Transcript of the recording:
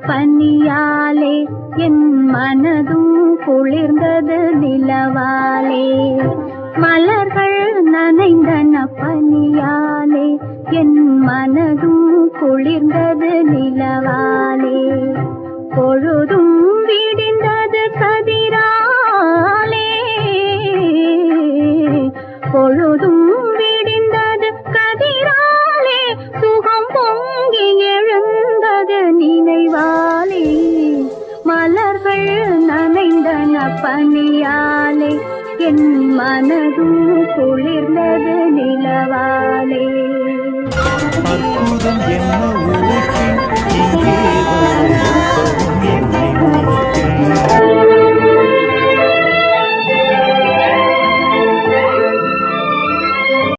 பனியாலே என் மனதும் குளிர்ந்தது நிலவாலே. மலர்கள் நனைந்தன பனியாலே என் மனதும் குளிர்ந்தது நிலவாலே. பொழுதும் விடிந்தது கதிராலே, பொழுதும் விடிந்தது கதிராலே. சுகம் பொங்கி எழுந்தது நினைவாலே. மலர்கள் நனைந்தன பனியாலே என் மனதும் குளிர்ந்தது நிலவாலே. அற்புதம் என்ன ஊற்றி இங்கே வரும்